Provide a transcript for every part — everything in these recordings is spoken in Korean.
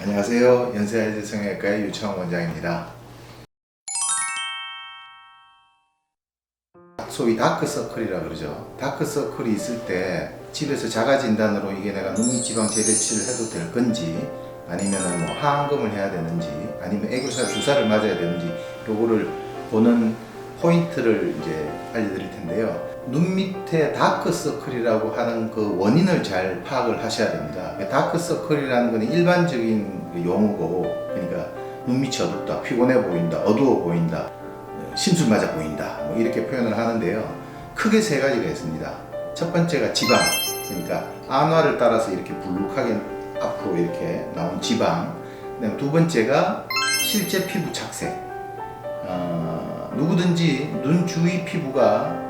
안녕하세요. 연세아이즈 성형외과의 유창원 원장입니다. 소위 다크서클이라 그러죠. 다크서클이 있을 때 집에서 자가진단으로 이게 내가 눈밑지방 재배치를 해도 될 건지, 아니면 뭐 하안검을 해야 되는지, 아니면 애교살 주사를 맞아야 되는지, 요거를 보는 포인트를 이제 알려드릴 텐데요. 눈 밑에 다크서클이라고 하는 그 원인을 잘 파악을 하셔야 됩니다. 다크서클이라는 것은 일반적인 용어고, 그러니까 눈밑이 어둡다, 피곤해 보인다, 어두워 보인다, 심술 맞아 보인다, 뭐 이렇게 표현을 하는데요. 크게 세 가지가 있습니다. 첫 번째가 지방, 그러니까 안화를 따라서 이렇게 불룩하게 앞으로 이렇게 나온 지방. 그다음 두 번째가 실제 피부 착색. 누구든지 눈 주위 피부가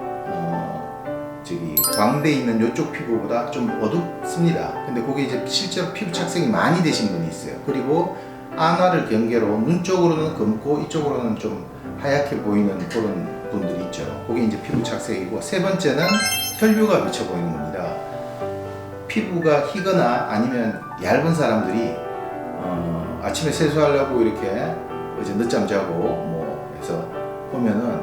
광대에 있는 이쪽 피부보다 좀 어둡습니다. 근데 그게 이제 실제로 피부 착색이 많이 되신 분이 있어요. 그리고 안화를 경계로 눈 쪽으로는 검고 이쪽으로는 좀 하얗게 보이는 그런 분들이 있죠. 그게 이제 피부 착색이고, 세 번째는 혈류가 비쳐 보이는 겁니다. 피부가 희거나 아니면 얇은 사람들이 아침에 세수하려고 이렇게 이제 늦잠 자고 뭐 해서 보면은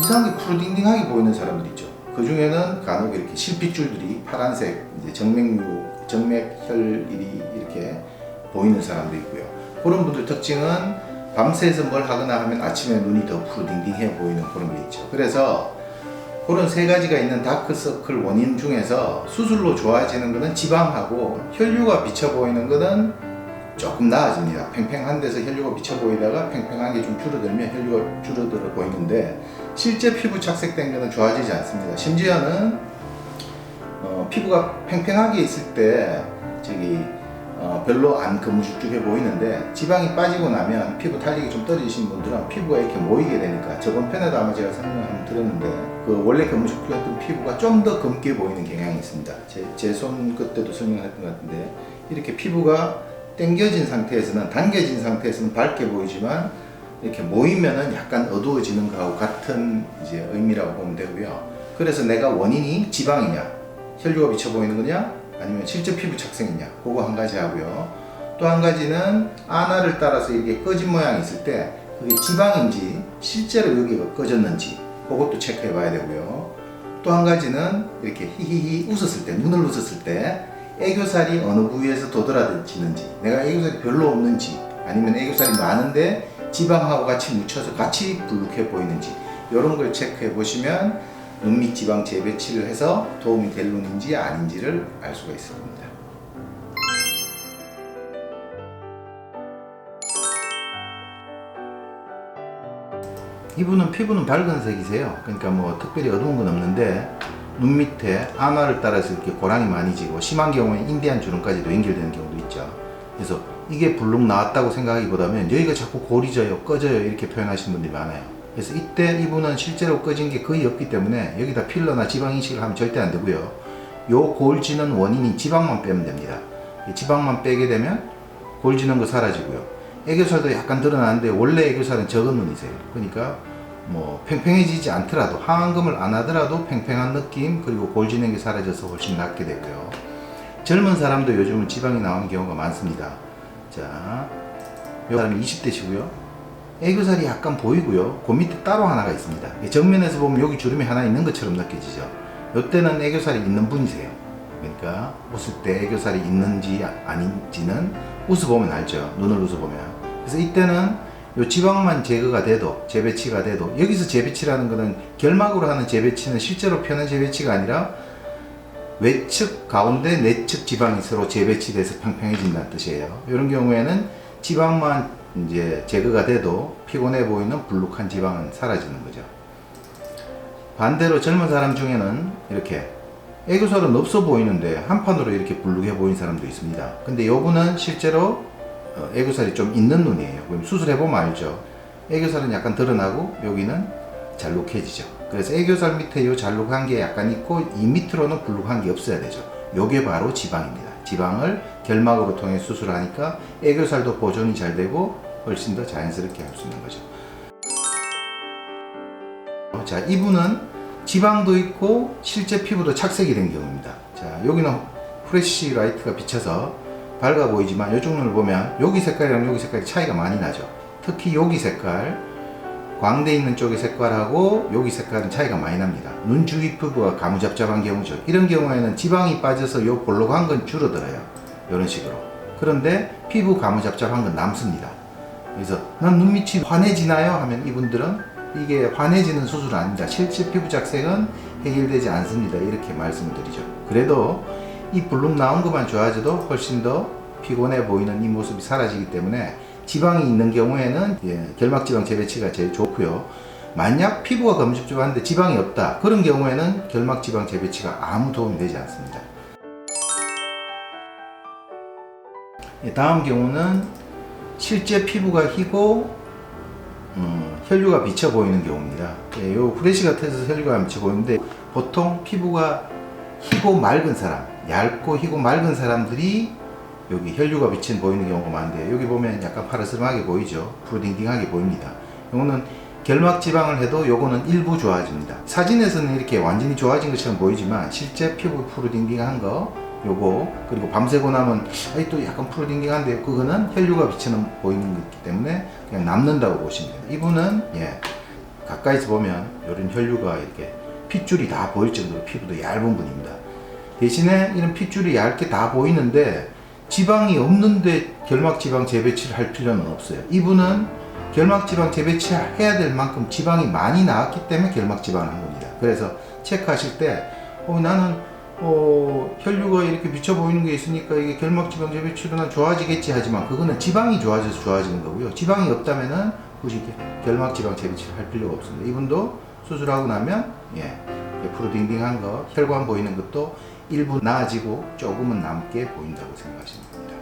이상하게 푸르딩딩하게 보이는 사람들이 있죠. 그 중에는 간혹 이렇게 실핏줄들이 파란색 이제 정맥혈이 이렇게 보이는 사람도 있고요. 그런 분들 특징은 밤새서 뭘 하거나 하면 아침에 눈이 더 푸르딩딩해 보이는 그런 게 있죠. 그래서 그런 세 가지가 있는 다크서클 원인 중에서 수술로 좋아지는 것은 지방하고, 혈류가 비쳐 보이는 것은 조금 나아집니다. 팽팽한 데서 혈류가 비쳐 보이다가 팽팽한 게 좀 줄어들면 혈류가 줄어들어 보이는데, 실제 피부 착색된 것은 좋아지지 않습니다. 심지어는 피부가 팽팽하게 있을 때 별로 안 거무죽죽해 보이는데, 지방이 빠지고 나면 피부 탄력이 좀 떨어지신 분들은 피부가 이렇게 모이게 되니까, 저번 편에도 아마 제가 설명을 한번 드렸는데, 그 원래 거무죽죽했던 피부가 좀 더 검게 보이는 경향이 있습니다. 제 손 그때도 설명했던 것 같은데, 이렇게 피부가 당겨진 상태에서는, 당겨진 상태에서는 밝게 보이지만 이렇게 모이면은 약간 어두워지는 거하고 같은 이제 의미라고 보면 되고요. 그래서 내가 원인이 지방이냐, 혈류가 비쳐 보이는 거냐, 아니면 실제 피부 착색이냐, 그거 한 가지 하고요. 또 한 가지는 안화를 따라서 이렇게 꺼진 모양이 있을 때 그게 지방인지 실제로 여기가 꺼졌는지, 그것도 체크해 봐야 되고요. 또 한 가지는 이렇게 히히히 웃었을 때, 눈을 웃었을 때 애교살이 어느 부위에서 도드라지는지, 내가 애교살이 별로 없는지, 아니면 애교살이 많은데 지방하고 같이 묻혀서 같이 불룩해 보이는지, 이런 걸 체크해 보시면 눈밑 지방 재배치를 해서 도움이 될 눈인지 아닌지를 알 수가 있을 겁니다. 이분은 피부는 밝은 색이세요. 그러니까 뭐 특별히 어두운 건 없는데, 눈 밑에 안화를 따라서 이렇게 고랑이 많이 지고, 심한 경우에 인디안 주름까지도 연결되는 경우도 있죠. 그래서 이게 불룩 나왔다고 생각하기보다는 여기가 자꾸 골이 져요, 꺼져요, 이렇게 표현하시는 분들이 많아요. 그래서 이때 이분은 실제로 꺼진 게 거의 없기 때문에 여기다 필러나 지방 이식을 하면 절대 안 되고요. 요 골 지는 원인이 지방만 빼면 됩니다. 지방만 빼게 되면 골 지는 거 사라지고요. 애교살도 약간 드러나는데 원래 애교살은 적은 눈이세요. 그러니까 뭐 팽팽해지지 않더라도, 하안검을 안 하더라도 팽팽한 느낌, 그리고 골 지는 게 사라져서 훨씬 낫게 되고요. 젊은 사람도 요즘은 지방이 나오는 경우가 많습니다. 자, 이 사람이 20대시고요. 애교살이 약간 보이고요. 그 밑에 따로 하나가 있습니다. 정면에서 보면 여기 주름이 하나 있는 것처럼 느껴지죠. 이때는 애교살이 있는 분이세요. 그러니까 웃을 때 애교살이 있는지 아닌지는 웃어보면 알죠. 눈을 웃어보면. 그래서 이때는 요 지방만 제거가 돼도, 재배치가 돼도, 여기서 재배치라는 것은 결막으로 하는 재배치는 실제로 펴는 재배치가 아니라 외측, 가운데, 내측 지방이 서로 재배치돼서 평평해진다는 뜻이에요. 이런 경우에는 지방만 이제 제거가 돼도 피곤해 보이는 불룩한 지방은 사라지는 거죠. 반대로 젊은 사람 중에는 이렇게 애교살은 없어 보이는데 한판으로 이렇게 불룩해 보이는 사람도 있습니다. 근데 요분은 실제로 애교살이 좀 있는 눈이에요. 그럼 수술해보면 알죠. 애교살은 약간 드러나고 여기는 잘록해지죠. 그래서 애교살 밑에 요 잘록한 게 약간 있고, 이 밑으로는 불룩한 게 없어야 되죠. 요게 바로 지방입니다. 지방을 결막으로 통해 수술하니까 애교살도 보존이 잘 되고 훨씬 더 자연스럽게 할 수 있는 거죠. 자, 이분은 지방도 있고 실제 피부도 착색이 된 경우입니다. 자, 여기는 프레쉬 라이트가 비쳐서 밝아 보이지만 이쪽 눈을 보면 여기 색깔이랑 여기 색깔이 차이가 많이 나죠. 특히 여기 색깔, 광대 있는 쪽의 색깔하고 여기 색깔은 차이가 많이 납니다. 눈 주위 피부가 가무잡잡한 경우죠. 이런 경우에는 지방이 빠져서 요 볼록한 건 줄어들어요. 이런 식으로. 그런데 피부 가무잡잡한 건 남습니다. 그래서 난 눈밑이 환해지나요? 하면 이분들은 이게 환해지는 수술은 아닙니다. 실제 피부 작색은 해결되지 않습니다. 이렇게 말씀을 드리죠. 그래도 이 블룩 나온 것만 좋아져도 훨씬 더 피곤해 보이는 이 모습이 사라지기 때문에 지방이 있는 경우에는 결막지방 재배치가 제일 좋고요. 만약 피부가 검집집한데 지방이 없다, 그런 경우에는 결막지방 재배치가 아무 도움이 되지 않습니다. 다음 경우는 실제 피부가 희고 혈류가 비쳐 보이는 경우입니다. 요 후레쉬가 터져서 혈류가 비쳐 보이는데 보통 피부가 희고 맑은 사람, 얇고 희고 맑은 사람들이 여기 혈류가 비친 보이는 경우가 많은데, 여기 보면 약간 파르스름하게 보이죠. 푸르딩딩하게 보입니다. 요거는 결막 지방을 해도 요거는 일부 좋아집니다. 사진에서는 이렇게 완전히 좋아진 것처럼 보이지만 실제 피부 푸르딩딩한 거 요거, 그리고 밤새고 나면 또 약간 푸르딩딩한데 그거는 혈류가 비치는 보이는 거기 때문에 그냥 남는다고 보시면 돼요. 이분은 가까이서 보면 이런 혈류가 이렇게 핏줄이 다 보일 정도로 피부도 얇은 분입니다. 대신에 이런 핏줄이 얇게 다 보이는데 지방이 없는데 결막지방 재배치를 할 필요는 없어요. 이분은 결막지방 재배치를 해야 될 만큼 지방이 많이 나왔기 때문에 결막지방을 한 겁니다. 그래서 체크하실 때 나는 혈류가 이렇게 비쳐 보이는 게 있으니까 이게 결막지방 재배치로는 좋아지겠지 하지만 그거는 지방이 좋아져서 좋아지는 거고요. 지방이 없다면은 굳이 결막지방 재배치를 할 필요가 없습니다. 이분도 수술하고 나면 푸르딩딩한 거, 혈관 보이는 것도 일부 나아지고 조금은 남게 보인다고 생각하시면 됩니다.